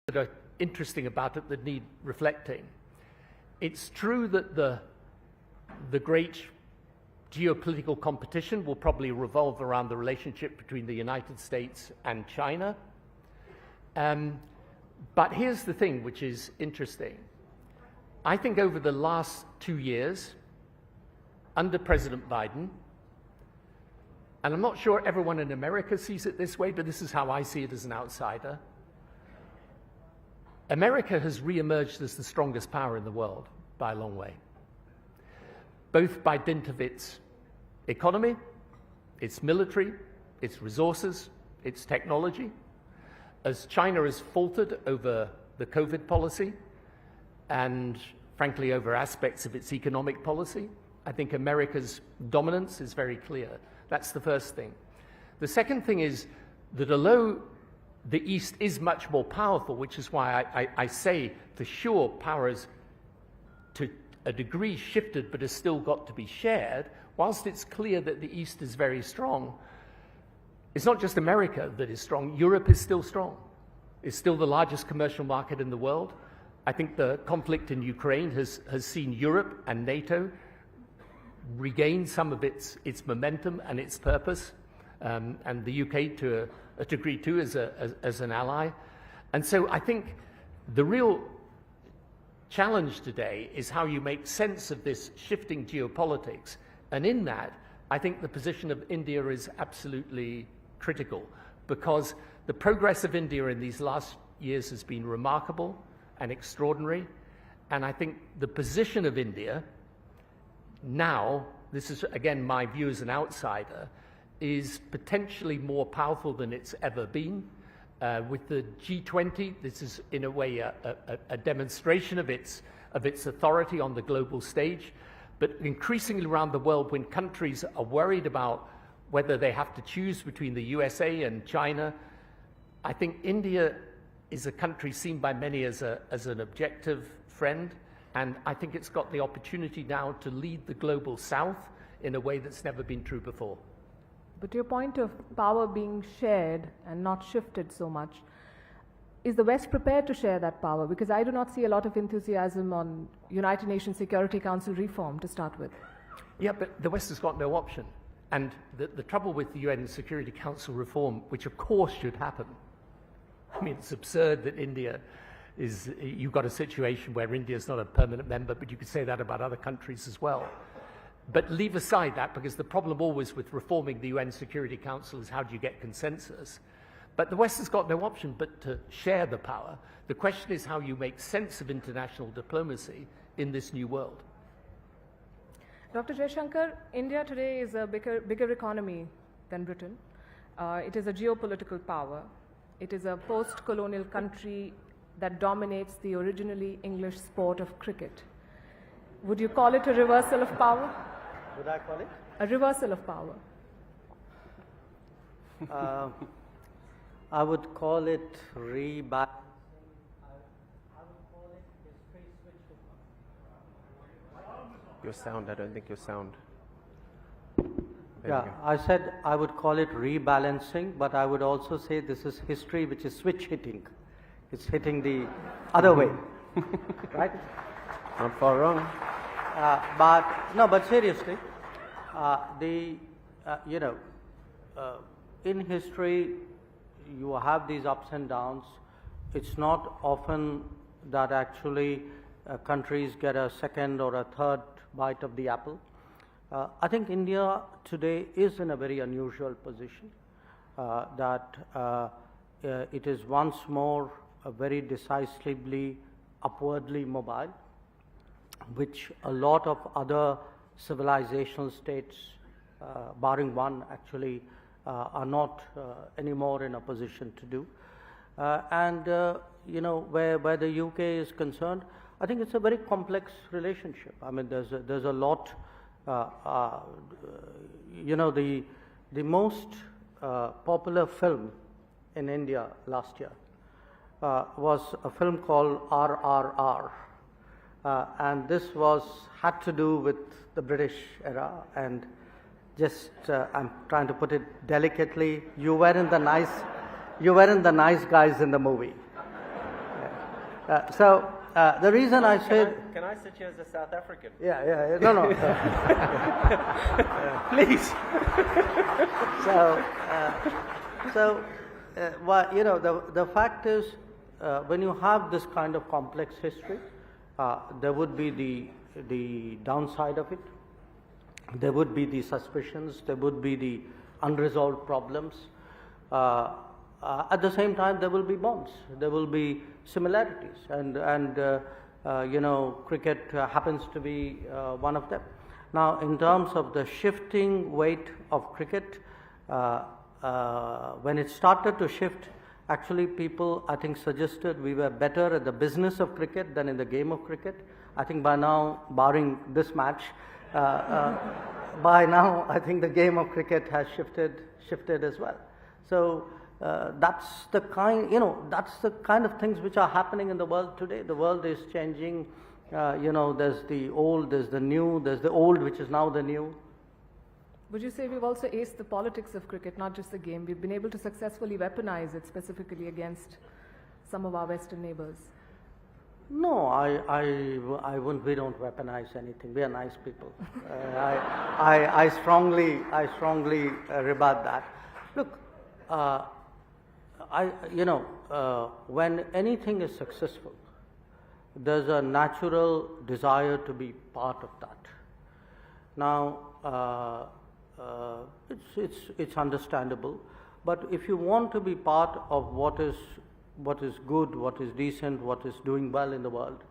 that are interesting about it that need reflecting. It's true that the great geopolitical competition will probably revolve around the relationship between the United States and China. But here's the thing which is interesting. I think over the last 2 years, under President Biden, and I'm not sure everyone in America sees it this way, but this is how I see it as an outsider, America has re-emerged as the strongest power in the world by a long way, both by dint of its economy, its military, its resources, its technology. As China has faltered over the COVID policy and, frankly, over aspects of its economic policy, I think America's dominance is very clear. That's the first thing. The second thing is that although the East is much more powerful, which is why I say for sure power is to a degree shifted but has still got to be shared, whilst it's clear that the East is very strong, it's not just America that is strong. Europe is still strong. It's still the largest commercial market in the world. I think the conflict in Ukraine has seen Europe and NATO regain some of its momentum and its purpose, and the UK to a degree too as an ally. And so I think the real challenge today is how you make sense of this shifting geopolitics. And in that, I think the position of India is absolutely critical, because the progress of India in these last years has been remarkable and extraordinary. And I think the position of India now, this is again my view as an outsider, is potentially more powerful than it's ever been. With the G20, this is in a way a demonstration of its authority on the global stage. But increasingly around the world, when countries are worried about whether they have to choose between the USA and China, I think India is a country seen by many as an objective friend. And I think it's got the opportunity now to lead the global south in a way that's never been true before. But to your point of power being shared and not shifted so much, is the West prepared to share that power? Because I do not see a lot of enthusiasm on United Nations Security Council reform to start with. Yeah, but the West has got no option. And the trouble with the UN Security Council reform, which of course should happen, I mean, it's absurd that India is, you've got a situation where India is not a permanent member, but you could say that about other countries as well. But leave aside that, because the problem always with reforming the UN Security Council is how do you get consensus? But the West has got no option but to share the power. The question is how you make sense of international diplomacy in this new world. Dr. Jaishankar, India today is a bigger economy than Britain. It is a geopolitical power. It is a post-colonial country that dominates the originally English sport of cricket. Would you call it a reversal of power? Would I call it? A reversal of power. I would call it rebalancing. I would call it history switch. Your sound, I don't think your sound. Yeah, I said I would call it rebalancing, but I would also say this is history which is switch hitting. It's hitting the other way, right? Not far wrong. But seriously, in history, you have these ups and downs. It's not often that actually countries get a second or a third bite of the apple. I think India today is in a very unusual position, that it is once more very decisively upwardly mobile, which a lot of other civilizational states, barring one actually, are not anymore in a position to do. Where the UK is concerned, I think it's a very complex relationship. I mean, there's a lot. The most popular film in India last year was a film called RRR. And this had to do with the British era, and just I'm trying to put it delicately, you weren't the nice guys in the movie. The reason I said... Can I sit here as a South African? Yeah, no. Please. Well, you know, the fact is, when you have this kind of complex history, there would be the downside of it. There would be the suspicions. There would be the unresolved problems. At the same time, there will be bonds. There will be similarities, and you know, cricket happens to be one of them. Now, in terms of the shifting weight of cricket, when it started to shift, actually people, I think, suggested we were better at the business of cricket than in the game of cricket. I think by now, barring this match, by now I think the game of cricket has shifted as well. So that's the kind, you know, that's the kind of things which are happening in the world today. The world is changing. You know, there's the old, there's the new, there's the old which is now the new. Would you say we've also aced the politics of cricket, not just the game? We've been able to successfully weaponize it specifically against some of our Western neighbors. No, I wouldn't. We don't weaponize anything. We are nice people. I strongly rebut that. Look, when anything is successful, there's a natural desire to be part of that. Now, it's understandable, but if you want to be part of what is good, what is decent, what is doing well in the world,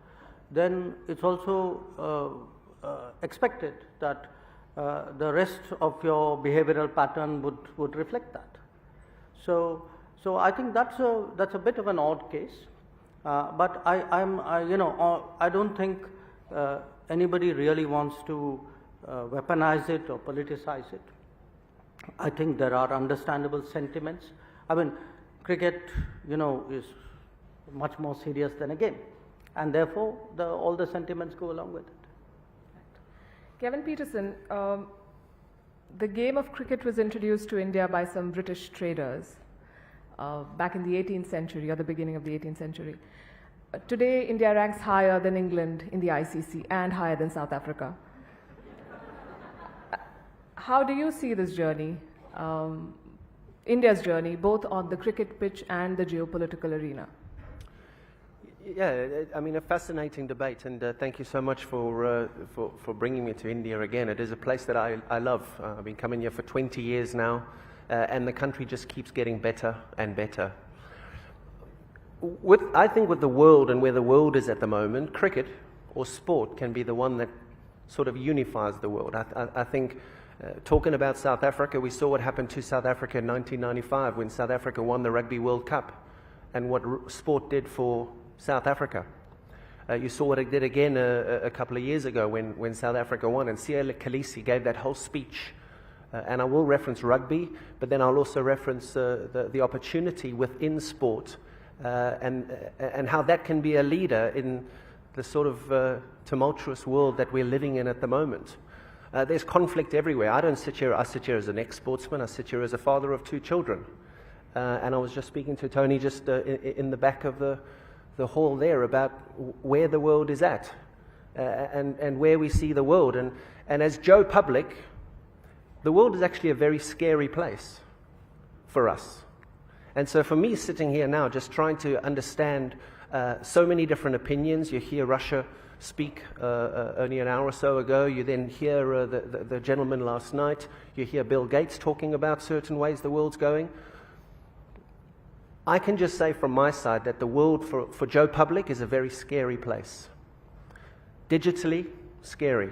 then it's also expected that the rest of your behavioral pattern would reflect that. So I think that's a bit of an odd case, but I don't think anybody really wants to weaponize it or politicize it. I think there are understandable sentiments. I mean, cricket, you know, is much more serious than a game, and therefore all the sentiments go along with it. Kevin Pietersen, the game of cricket was introduced to India by some British traders back in the 18th century or the beginning of the 18th century. Today, India ranks higher than England in the ICC and higher than South Africa. How do you see this journey, India's journey, both on the cricket pitch and the geopolitical arena? Yeah, I mean, a fascinating debate, and thank you so much for bringing me to India again. It is a place that I love. I've been coming here for 20 years now, and the country just keeps getting better and better. I think with the world and where the world is at the moment, cricket or sport can be the one that sort of unifies the world. I think talking about South Africa, we saw what happened to South Africa in 1995 when South Africa won the Rugby World Cup, and what sport did for South Africa. You saw what it did again a couple of years ago when South Africa won, and Siya Kolisi gave that whole speech. And I will reference rugby, but then I'll also reference the opportunity within sport and how that can be a leader in the sort of tumultuous world that we're living in at the moment. There's conflict everywhere. I sit here as an ex-sportsman. I sit here as a father of 2 children. And I was just speaking to Tony just in the back of the hall there about where the world is at and where we see the world. And as Joe Public, the world is actually a very scary place for us. And so for me, sitting here now, just trying to understand so many different opinions. You hear Russia speak only an hour or so ago. You then hear the gentleman last night. You hear Bill Gates talking about certain ways the world's going. I can just say from my side that the world for Joe Public is a very scary place. Digitally, scary.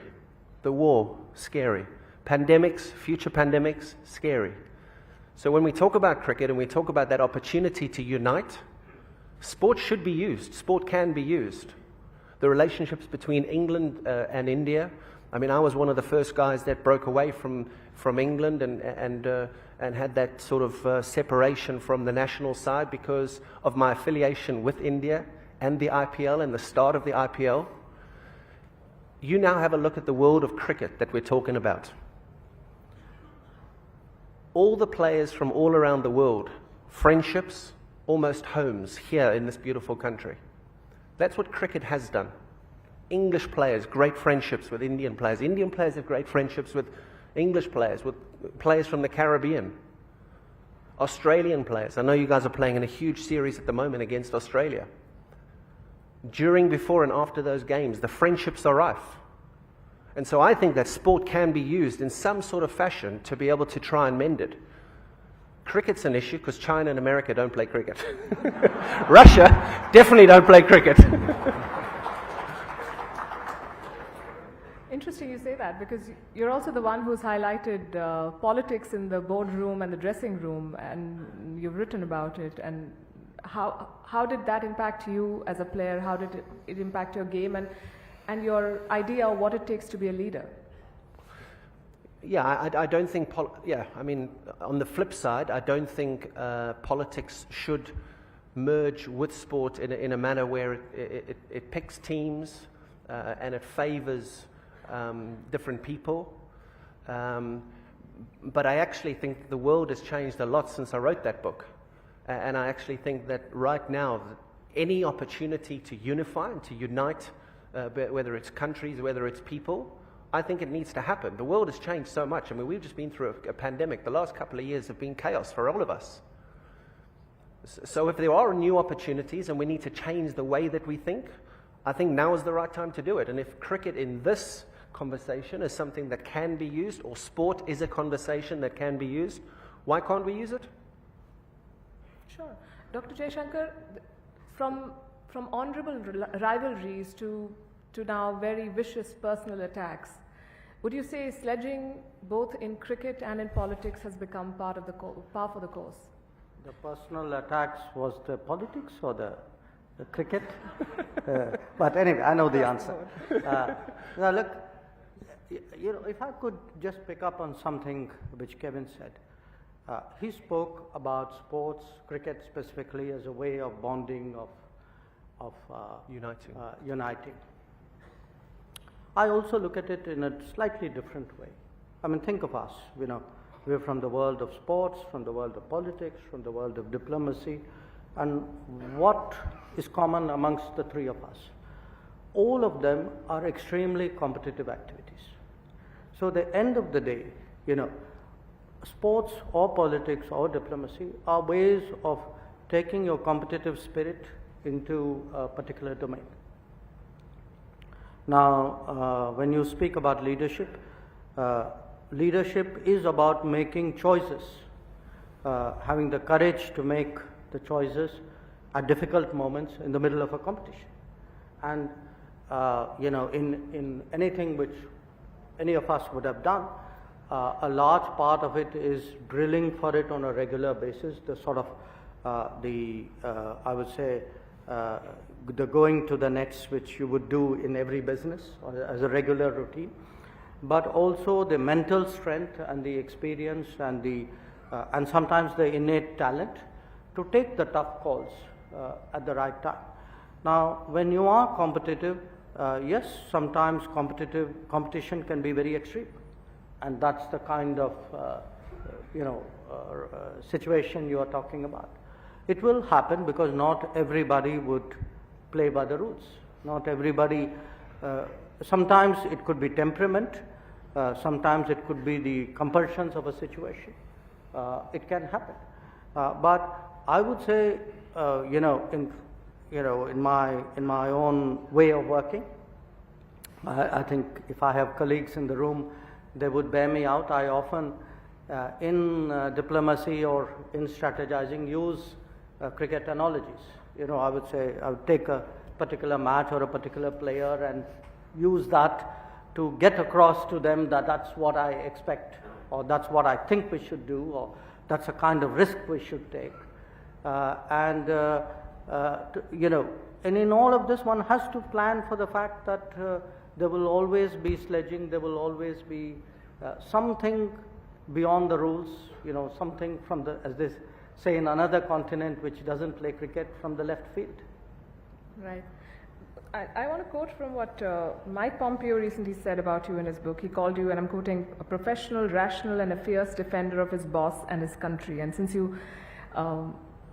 The war, scary. Pandemics, future pandemics, scary. So when we talk about cricket and we talk about that opportunity to unite, sport should be used. Sport can be used. The relationships between England and India. I mean, I was one of the first guys that broke away from England and had that sort of separation from the national side because of my affiliation with India and the IPL and the start of the IPL. You now have a look at the world of cricket that we're talking about. All the players from all around the world, friendships, almost homes here in this beautiful country. That's what cricket has done. English players, great friendships with Indian players. Indian players have great friendships with English players, with players from the Caribbean. Australian players. I know you guys are playing in a huge series at the moment against Australia. During, before, and after those games, the friendships are rife. And so I think that sport can be used in some sort of fashion to be able to try and mend it. Cricket's an issue because China and America don't play cricket. Russia definitely don't play cricket. Interesting you say that, because you're also the one who's highlighted politics in the boardroom and the dressing room, and you've written about it. And how did that impact you as a player? How did it impact your game and your idea of what it takes to be a leader? Yeah, I don't think, I mean, on the flip side, I don't think politics should merge with sport in a manner where it picks teams and it favors different people. But I actually think the world has changed a lot since I wrote that book. And I actually think that right now, any opportunity to unify and to unite, whether it's countries, whether it's people, I think it needs to happen. The world has changed so much. I mean, we've just been through a pandemic. The last couple of years have been chaos for all of us. So if there are new opportunities and we need to change the way that we think, I think now is the right time to do it. And if cricket in this conversation is something that can be used, or sport is a conversation that can be used, why can't we use it? Sure. Dr. Jaishankar, from honorable rivalries to now very vicious personal attacks, would you say sledging both in cricket and in politics has become part of the par for the course? The personal attacks was the politics or the cricket? But anyway, I know the answer. Now look, you know, if I could just pick up on something which Kevin said. He spoke about sports, cricket specifically, as a way of bonding, of uniting. I also look at it in a slightly different way. I mean, think of us, you know, we're from the world of sports, from the world of politics, from the world of diplomacy, and what is common amongst the three of us? All of them are extremely competitive activities. So at the end of the day, you know, sports or politics or diplomacy are ways of taking your competitive spirit into a particular domain. Now, when you speak about leadership, leadership is about making choices, having the courage to make the choices at difficult moments in the middle of a competition. And, you know, in anything which any of us would have done, a large part of it is drilling for it on a regular basis, the sort of, I would say, the going to the nets which you would do in every business or as a regular routine, but also the mental strength and the experience and sometimes the innate talent to take the tough calls at the right time. Now, when you are competitive, yes, sometimes competition can be very extreme, and that's the kind of situation you are talking about. It will happen because not everybody would play by the rules. Not everybody, sometimes it could be temperament, sometimes it could be the compulsions of a situation. It can happen. But I would say, in my own way of working, I think if I have colleagues in the room, they would bear me out. I often, in diplomacy or in strategizing, use cricket analogies. You know, I would say I would take a particular match or a particular player and use that to get across to them that that's what I expect, or that's what I think we should do, or that's a kind of risk we should take. And in all of this, one has to plan for the fact that there will always be sledging, there will always be something beyond the rules, you know, something from the, as they say in another continent which doesn't play cricket, from the left field. Right. I want to quote from what Mike Pompeo recently said about you in his book. He called you, and I'm quoting, a professional, rational, and a fierce defender of his boss and his country. And since you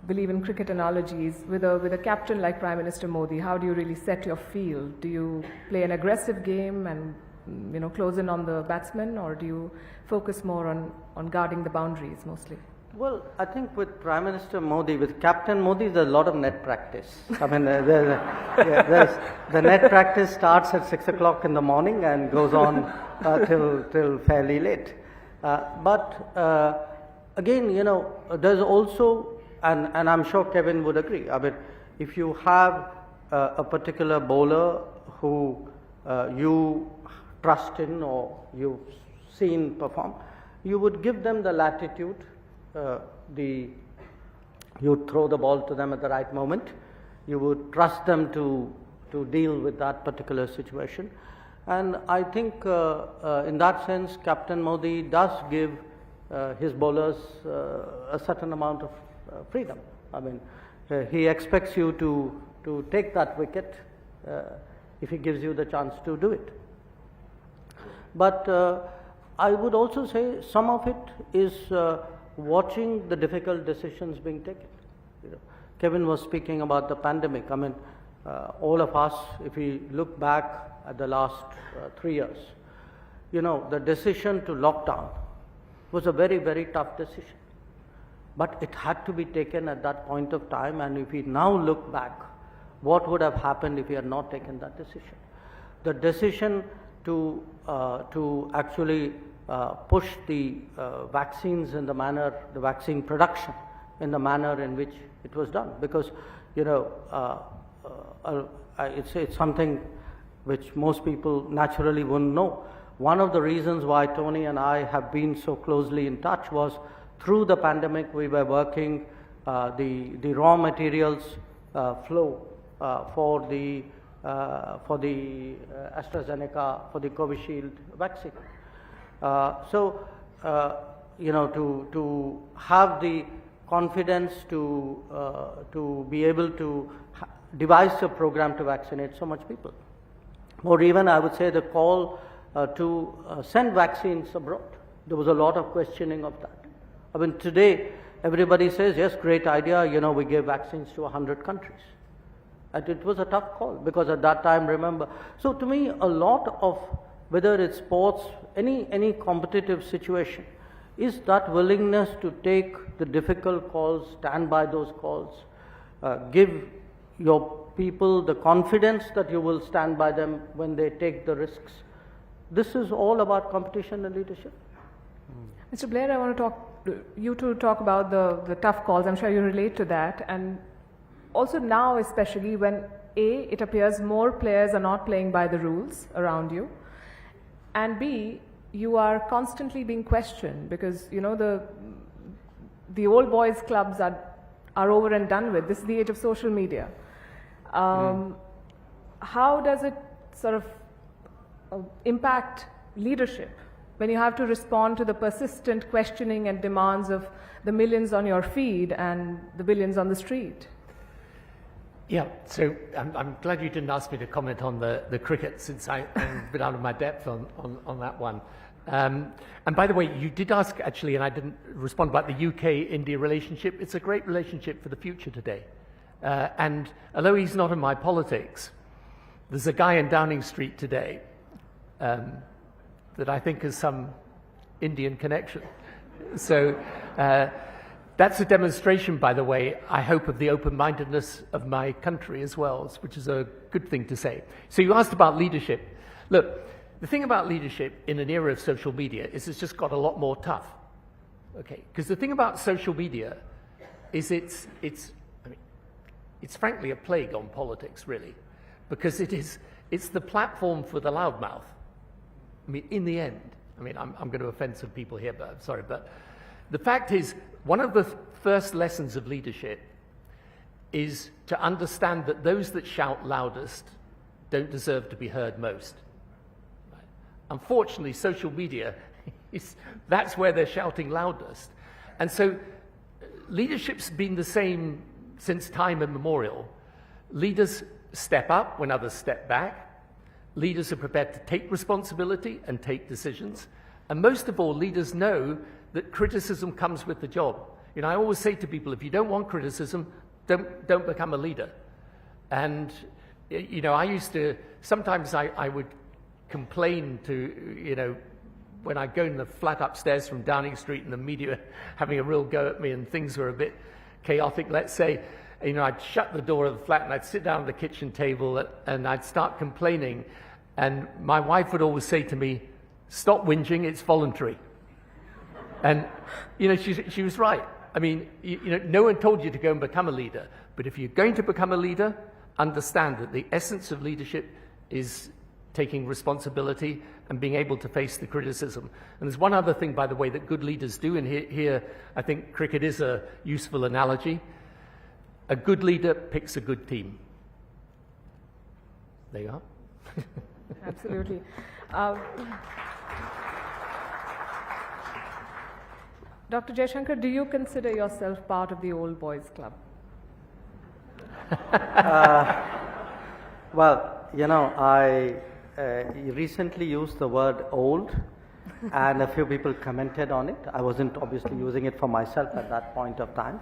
believe in cricket analogies. With a captain like Prime Minister Modi, how do you really set your field? Do you play an aggressive game and close in on the batsman, or do you focus more on guarding the boundaries mostly? Well, I think with Prime Minister Modi, with Captain Modi, there's a lot of net practice. I mean, the net practice starts at 6 o'clock in the morning and goes on till fairly late. But again, there's also, and I'm sure Kevin would agree, I mean, if you have a particular bowler who you trust in or you've seen perform, you would give them the latitude. You throw the ball to them at the right moment. You would trust them to deal with that particular situation. And I think in that sense, Captain Modi does give his bowlers a certain amount of freedom. I mean, he expects you to take that wicket if he gives you the chance to do it. But I would also say some of it is watching the difficult decisions being taken. Kevin was speaking about the pandemic. I mean, all of us, if we look back at the last 3 years, the decision to lock down was a very, very tough decision. But it had to be taken at that point of time, and if we now look back, what would have happened if we had not taken that decision? The decision to actually push the vaccines in the manner, the vaccine production in the manner in which it was done, because it's something which most people naturally wouldn't know. One of the reasons why Tony and I have been so closely in touch was through the pandemic we were working the raw materials flow for the AstraZeneca, for the Covishield vaccine. To have the confidence to be able to devise a program to vaccinate so much people, or even I would say the call to send vaccines abroad. There was a lot of questioning of that. I mean, today everybody says, yes, great idea, we gave vaccines to 100 countries. And it was a tough call, because at that time, remember, so to me, a lot of, whether it's sports, any competitive situation, is that willingness to take the difficult calls, stand by those calls, give your people the confidence that you will stand by them when they take the risks. This is all about competition and leadership. Mr. Blair, I want to talk about the tough calls. I'm sure you relate to that. And also now, especially when it appears more players are not playing by the rules around you, and B, you are constantly being questioned, because the old boys clubs are over and done with. This is the age of social media. How does it sort of impact leadership when you have to respond to the persistent questioning and demands of the millions on your feed and the billions on the street? Yeah, so I'm glad you didn't ask me to comment on the cricket, since I'm a bit out of my depth on that one. And by the way, you did ask, actually, and I didn't respond, about the UK-India relationship. It's a great relationship for the future today. And although he's not in my politics, there's a guy in Downing Street today that I think has some Indian connection. So that's a demonstration, by the way, I hope, of the open-mindedness of my country as well, which is a good thing to say. So you asked about leadership. Look, the thing about leadership in an era of social media is it's just got a lot more tough. Okay, because the thing about social media is it's frankly a plague on politics, really, because it's the platform for the loudmouth. I mean, in the end, I'm going to offend some people here, but I'm sorry, but the fact is, one of the first lessons of leadership is to understand that those that shout loudest don't deserve to be heard most. Right? Unfortunately, social media, that's where they're shouting loudest. And so leadership's been the same since time immemorial. Leaders step up when others step back. Leaders are prepared to take responsibility and take decisions. And most of all, leaders know that criticism comes with the job. You know, I always say to people, if you don't want criticism, don't become a leader. And, you know, I used to, sometimes I would complain to, you know, when I go in the flat upstairs from Downing Street and the media having a real go at me and things were a bit chaotic, let's say, you know, I'd shut the door of the flat and I'd sit down at the kitchen table and I'd start complaining. And my wife would always say to me, stop whinging, it's voluntary. And, you know, she was right. I mean, you know, no one told you to go and become a leader. But if you're going to become a leader, understand that the essence of leadership is taking responsibility and being able to face the criticism. And there's one other thing, by the way, that good leaders do, and here I think cricket is a useful analogy. A good leader picks a good team. There you are. Absolutely. Dr. Jaishankar, do you consider yourself part of the old boys club? Well, you know, I recently used the word old, and a few people commented on it. I wasn't obviously using it for myself at that point of time.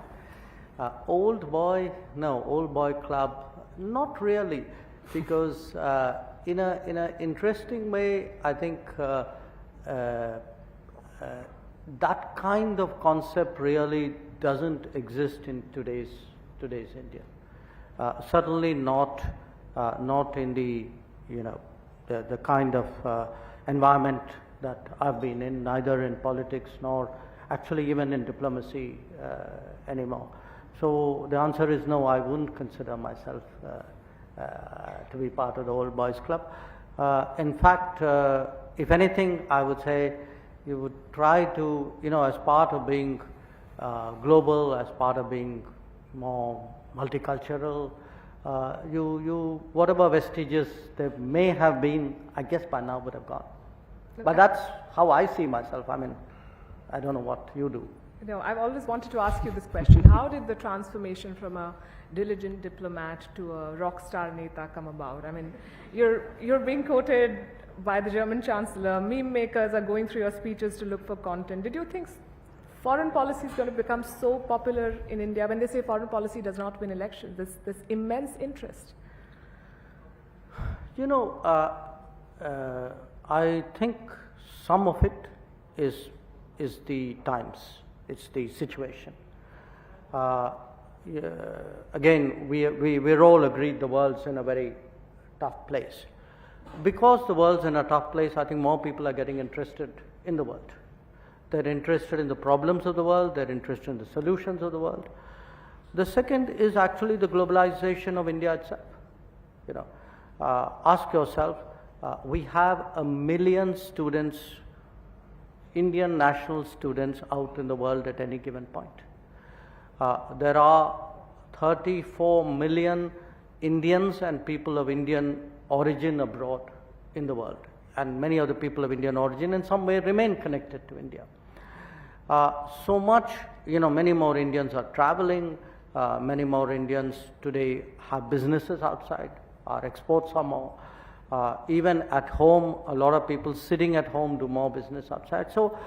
Old boy, no, old boy club, not really, because in a interesting way, I think that kind of concept really doesn't exist in today's India. Certainly not in the, you know, the kind of environment that I've been in, neither in politics nor actually even in diplomacy anymore. So the answer is no, I wouldn't consider myself to be part of the old boys club. In fact, if anything, I would say you would try to, you know, as part of being global, as part of being more multicultural, you whatever vestiges there may have been, I guess by now would have gone. But that's how I see myself. I mean, I don't know what you do. You know, I've always wanted to ask you this question. How did the transformation from a diligent diplomat to a rock star neta come about? I mean, you're being quoted by the German Chancellor. Meme makers are going through your speeches to look for content. Did you think foreign policy is going to become so popular in India? When they say foreign policy does not win elections, this immense interest. You know, I think some of it is the times. It's the situation. Again, we're all agreed the world's in a very tough place. Because the world's in a tough place, I think more people are getting interested in the world. They're interested in the problems of the world, they're interested in the solutions of the world. The second is actually the globalization of India itself. You know, ask yourself, we have 1 million students, Indian national students out in the world at any given point. There are 34 million Indians and people of Indian origin abroad in the world, and many of the people of Indian origin in some way remain connected to India. So much, you know, many more Indians are traveling, many more Indians today have businesses outside, our exports are more. Even at home, a lot of people sitting at home do more business outside. So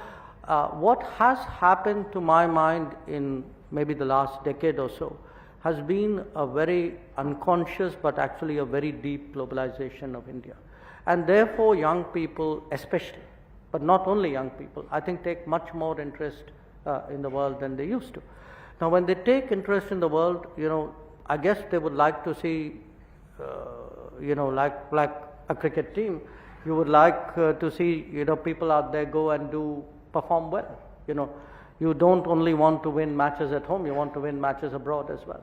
what has happened to my mind in maybe the last decade or so has been a very unconscious but actually a very deep globalization of India. And therefore young people especially, but not only young people, I think take much more interest in the world than they used to. Now when they take interest in the world, you know, I guess they would like to see, you know, like a cricket team, you would like to see, you know, people out there go and perform well. You know, you don't only want to win matches at home, you want to win matches abroad as well.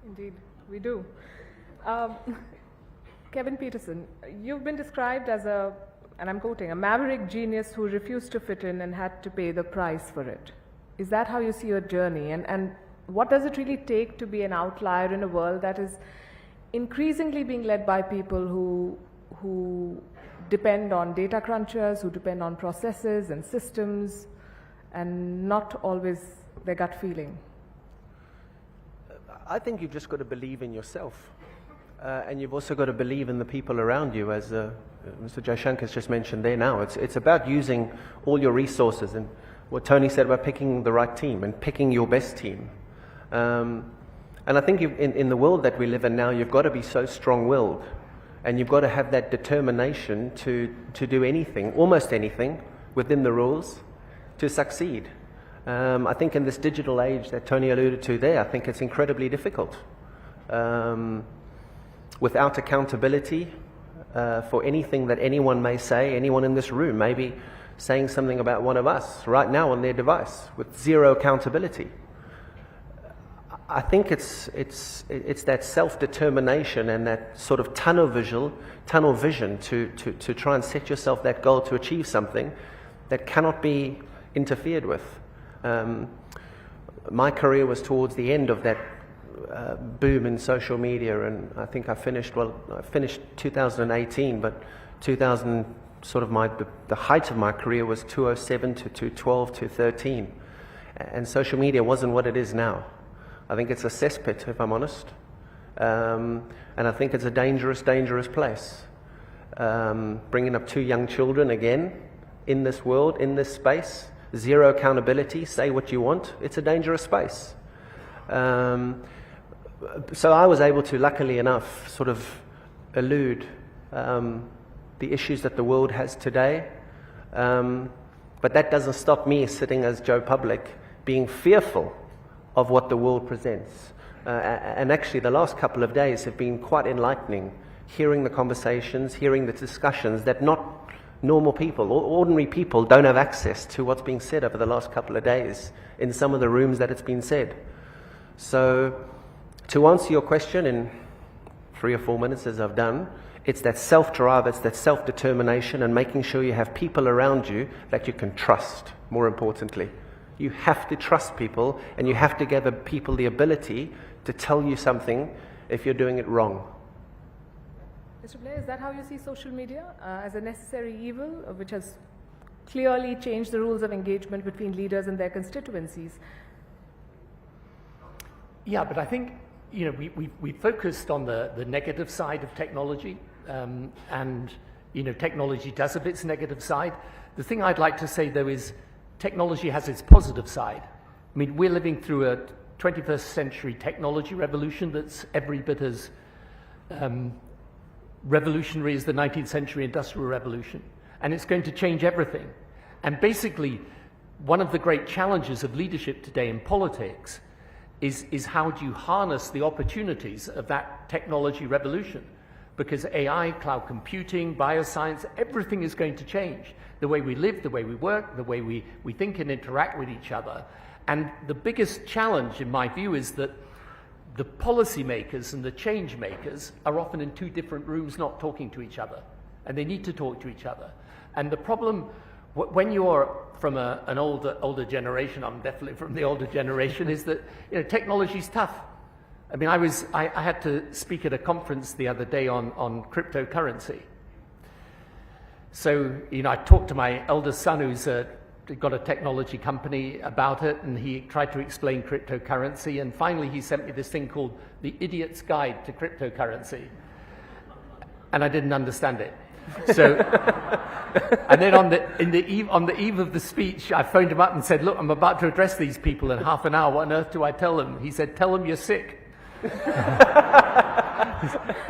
Indeed, we do. Kevin Pietersen, you've been described as and I'm quoting, a maverick genius who refused to fit in and had to pay the price for it. Is that how you see your journey? And what does it really take to be an outlier in a world that is increasingly being led by people who depend on data crunchers, who depend on processes and systems, and not always their gut feeling? I think you've just got to believe in yourself. And you've also got to believe in the people around you, as Mr. Jaishankar has just mentioned there now. It's about using all your resources. And what Tony said about picking the right team and picking your best team. And I think in the world that we live in now, you've got to be so strong-willed, and you've got to have that determination to do anything, almost anything, within the rules to succeed. I think in this digital age that Tony alluded to there, I think it's incredibly difficult. Without accountability for anything that anyone may say, anyone in this room may be saying something about one of us right now on their device with zero accountability. I think it's that self-determination and that sort of tunnel vision to try and set yourself that goal to achieve something that cannot be interfered with. My career was towards the end of that boom in social media, and I think I finished 2018, but 2000 sort of the height of my career was 2007 to 2012 to 2013, and social media wasn't what it is now. I think it's a cesspit, if I'm honest, and I think it's a dangerous place. Bringing up two young children again in this world, in this space, zero accountability, say what you want, it's a dangerous space. So I was able to, luckily enough, sort of elude the issues that the world has today, but that doesn't stop me sitting as Joe Public being fearful of what the world presents. And actually the last couple of days have been quite enlightening, hearing the conversations, hearing the discussions that not normal people, ordinary people don't have access to what's being said over the last couple of days in some of the rooms that it's been said. So to answer your question in 3 or 4 minutes, as I've done, it's that self-drive, it's that self-determination, and making sure you have people around you that you can trust, more importantly. You have to trust people, and you have to give people the ability to tell you something if you're doing it wrong. Mr. Blair, is that how you see social media, as a necessary evil, which has clearly changed the rules of engagement between leaders and their constituencies? Yeah, but I think, you know, we focused on the negative side of technology, and, you know, technology does have its negative side. The thing I'd like to say, though, is technology has its positive side. I mean, we're living through a 21st century technology revolution that's every bit as revolutionary as the 19th century industrial revolution, and it's going to change everything. And basically, one of the great challenges of leadership today in politics is how do you harness the opportunities of that technology revolution? Because AI, cloud computing, bioscience, everything is going to change. The way we live, the way we work, the way we think and interact with each other. And the biggest challenge, in my view, is that the policymakers and the change makers are often in two different rooms not talking to each other. And they need to talk to each other. And the problem, when you're from an older generation, I'm definitely from the older generation, is that, you know, technology's tough. I mean, I had to speak at a conference the other day on cryptocurrency. So, you know, I talked to my eldest son, who's got a technology company, about it, and he tried to explain cryptocurrency, and finally he sent me this thing called The Idiot's Guide to Cryptocurrency, and I didn't understand it. So, and then on the eve of the speech, I phoned him up and said, "Look, I'm about to address these people in half an hour. What on earth do I tell them?" He said, "Tell them you're sick."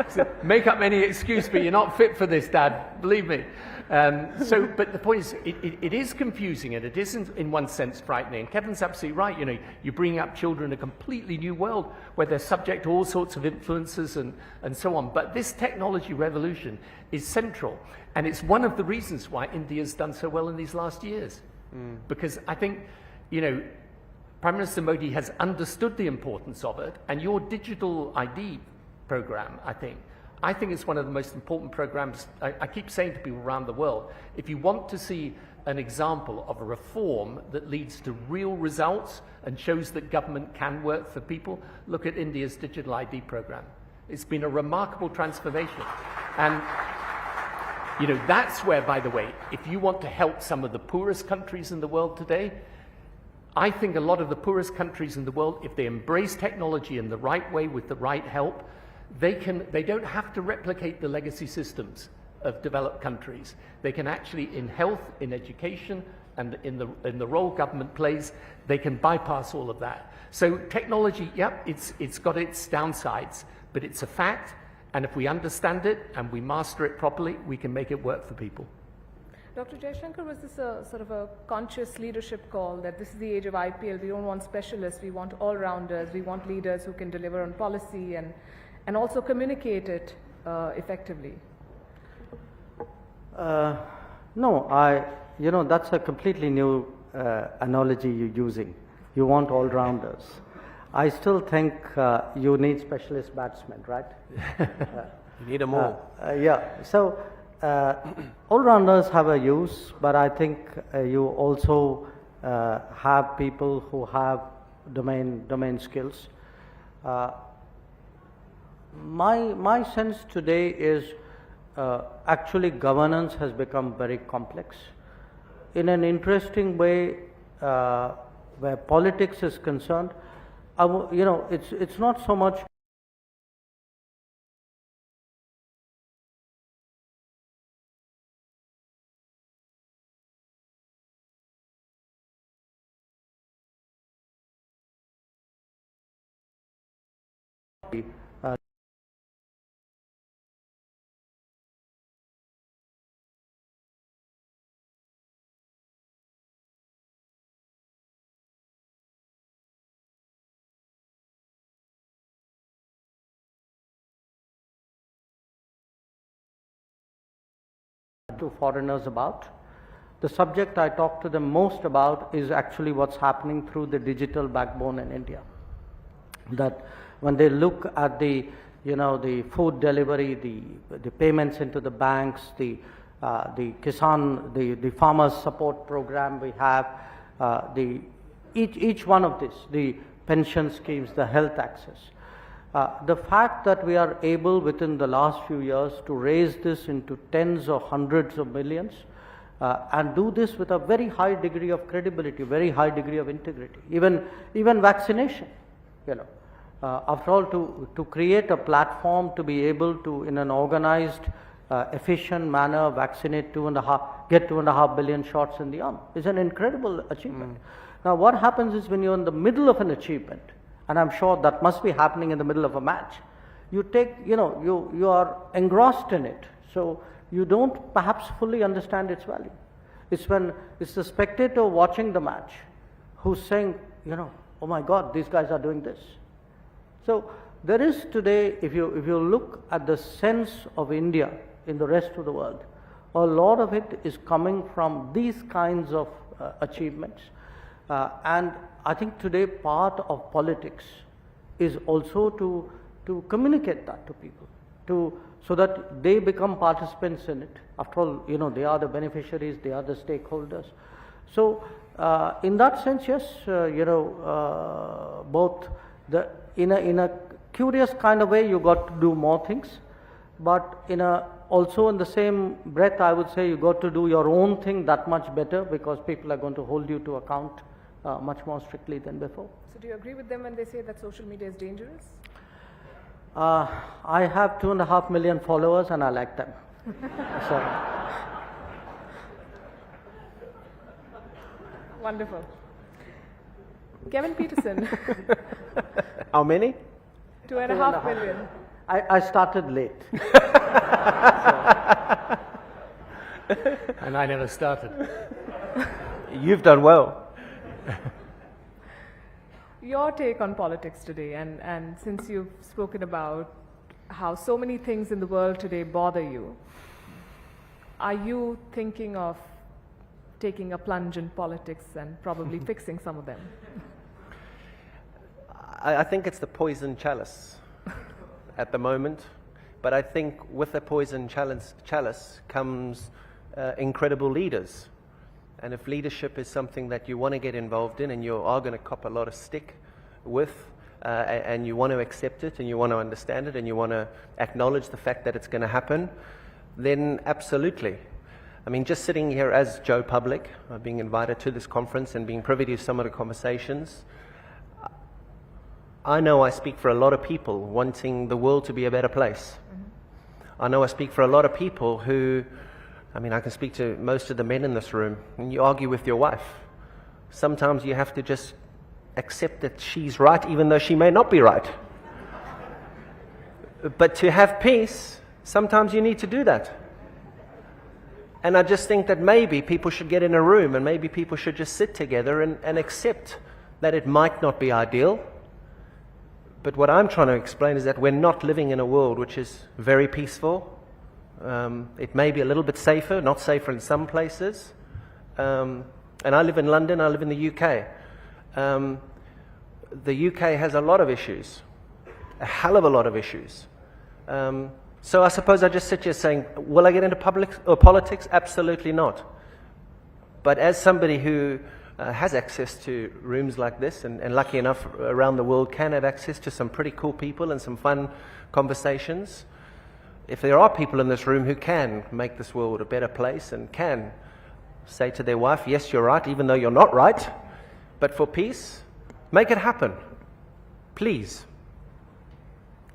So, make up any excuse, but you're not fit for this, Dad. Believe me. But the point is, it is confusing, and it isn't, in one sense, frightening. Kevin's absolutely right. You know, you're bringing up children in a completely new world where they're subject to all sorts of influences and so on. But this technology revolution is central, and it's one of the reasons why India's done so well in these last years. Because I think, you know, Prime Minister Modi has understood the importance of it, and your digital ID program, I think it's one of the most important programs. I keep saying to people around the world, if you want to see an example of a reform that leads to real results and shows that government can work for people, look at India's digital ID program. It's been a remarkable transformation. And, you know, that's where, by the way, if you want to help some of the poorest countries in the world today, I think a lot of the poorest countries in the world, if they embrace technology in the right way with the right help, they don't have to replicate the legacy systems of developed countries. They can actually, in health, in education, and in the role government plays, they can bypass all of that. So technology, yep, it's got its downsides, but it's a fact, and if we understand it and we master it properly, we can make it work for people. Dr. Jaishankar, was this a sort of a conscious leadership call that this is the age of IPL, we don't want specialists, we want all-rounders, we want leaders who can deliver on policy and also communicate it effectively? No, that's a completely new analogy you're using. You want all-rounders. I still think you need specialist batsmen, right? You need them all. Yeah. So all-rounders have a use, but I think you also have people who have domain skills. My sense today is actually governance has become very complex. In an interesting way, where politics is concerned, it's not so much to foreigners about. The subject I talk to them most about is actually what's happening through the digital backbone in India. That when they look at the food delivery, the payments into the banks, the Kisan, the farmers support program we have, each one of these, the pension schemes, the health access. The fact that we are able within the last few years to raise this into tens or hundreds of millions and do this with a very high degree of credibility, very high degree of integrity, even vaccination, after all, to create a platform to be able to, in an organized, efficient manner, vaccinate get 2.5 billion shots in the arm is an incredible achievement. Now, what happens is when you're in the middle of an achievement, and I'm sure that must be happening in the middle of a match, you are engrossed in it, so you don't perhaps fully understand its value. It's the spectator watching the match who's saying, oh my God, these guys are doing this. So there is today, if you look at the sense of India in the rest of the world, a lot of it is coming from these kinds of achievements. And I think today part of politics is also to communicate that to people, so that they become participants in it. After all, they are the beneficiaries, they are the stakeholders. So in that sense, yes, both in a curious kind of way, you got to do more things, but also in the same breath, I would say you got to do your own thing that much better, because people are going to hold you to account much more strictly than before. So do you agree with them when they say that social media is dangerous? I have 2.5 million followers and I like them. So. Wonderful. Kevin Pietersen. How many? 2.5 million. I started late. And I never started. You've done well. Your take on politics today, and since you've spoken about how so many things in the world today bother you, are you thinking of taking a plunge in politics and probably fixing some of them? I think it's the poison chalice at the moment, but I think with the poison chalice comes incredible leaders. And if leadership is something that you want to get involved in and you are going to cop a lot of stick with, and you want to accept it and you want to understand it and you want to acknowledge the fact that it's going to happen, then absolutely. I mean, just sitting here as Joe Public, being invited to this conference and being privy to some of the conversations, I know I speak for a lot of people wanting the world to be a better place. I know I speak for a lot of people who I mean, I can speak to most of the men in this room, and you argue with your wife. Sometimes you have to just accept that she's right, even though she may not be right. But to have peace, sometimes you need to do that. And I just think that maybe people should get in a room and maybe people should just sit together and accept that it might not be ideal. But what I'm trying to explain is that we're not living in a world which is very peaceful. It may be a little bit safer, not safer in some places. And I live in London, I live in the UK. The UK has a lot of issues, a hell of a lot of issues. So I suppose I just sit here saying, will I get into politics? Absolutely not. But as somebody who has access to rooms like this, and lucky enough around the world can have access to some pretty cool people and some fun conversations, if there are people in this room who can make this world a better place and can say to their wife, yes, you're right, even though you're not right, but for peace, make it happen. Please.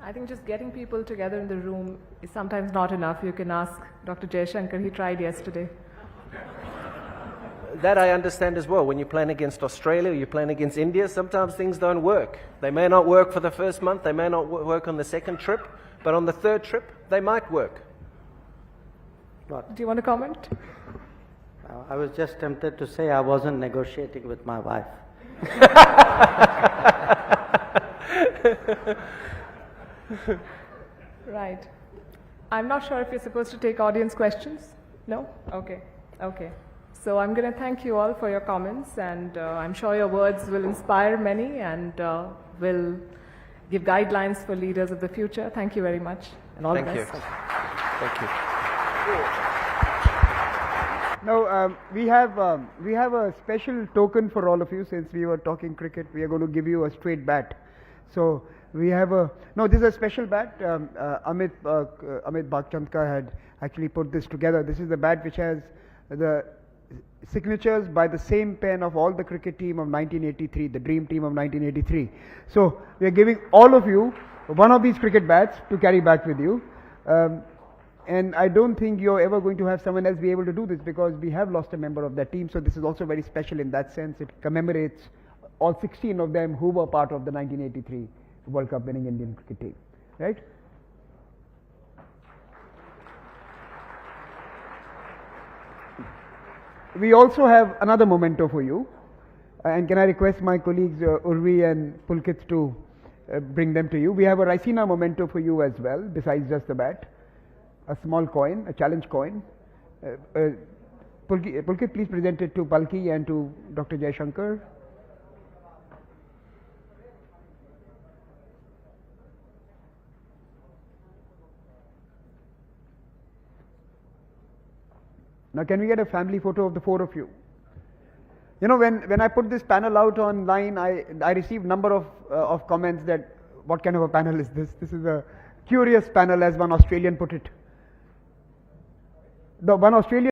I think just getting people together in the room is sometimes not enough. You can ask Dr. Jaishankar, he tried yesterday. That I understand as well. When you're playing against Australia, you're playing against India, sometimes things don't work. They may not work for the first month, they may not work on the second trip, but on the third trip, they might work. Do you want to comment? I was just tempted to say I wasn't negotiating with my wife. Right. I'm not sure if you're supposed to take audience questions. No? Okay. Okay. So I'm going to thank you all for your comments, and I'm sure your words will inspire many and will give guidelines for leaders of the future. Thank you very much, and all the best. Thank you. Now, we have a special token for all of you. Since we were talking cricket, we are going to give you a straight bat. So we have this is a special bat. Amit Bhagchandka had actually put this together. This is the bat which has the signatures by the same pen of all the cricket team of 1983, the dream team of 1983. So we are giving all of you one of these cricket bats to carry back with you. And I don't think you're ever going to have someone else be able to do this, because we have lost a member of that team. So this is also very special in that sense. It commemorates all 16 of them who were part of the 1983 World Cup winning Indian cricket team, right? We also have another memento for you, and can I request my colleagues Urvi and Pulkit to bring them to you. We have a Raisina memento for you as well, besides just the bat. A small coin, a challenge coin. Pulkit, please present it to Palki and to Dr. Jaishankar. Now, can we get a family photo of the four of you? You know, when I put this panel out online, I received number of comments that what kind of a panel is this? This is a curious panel, as one Australian put it. The one Australian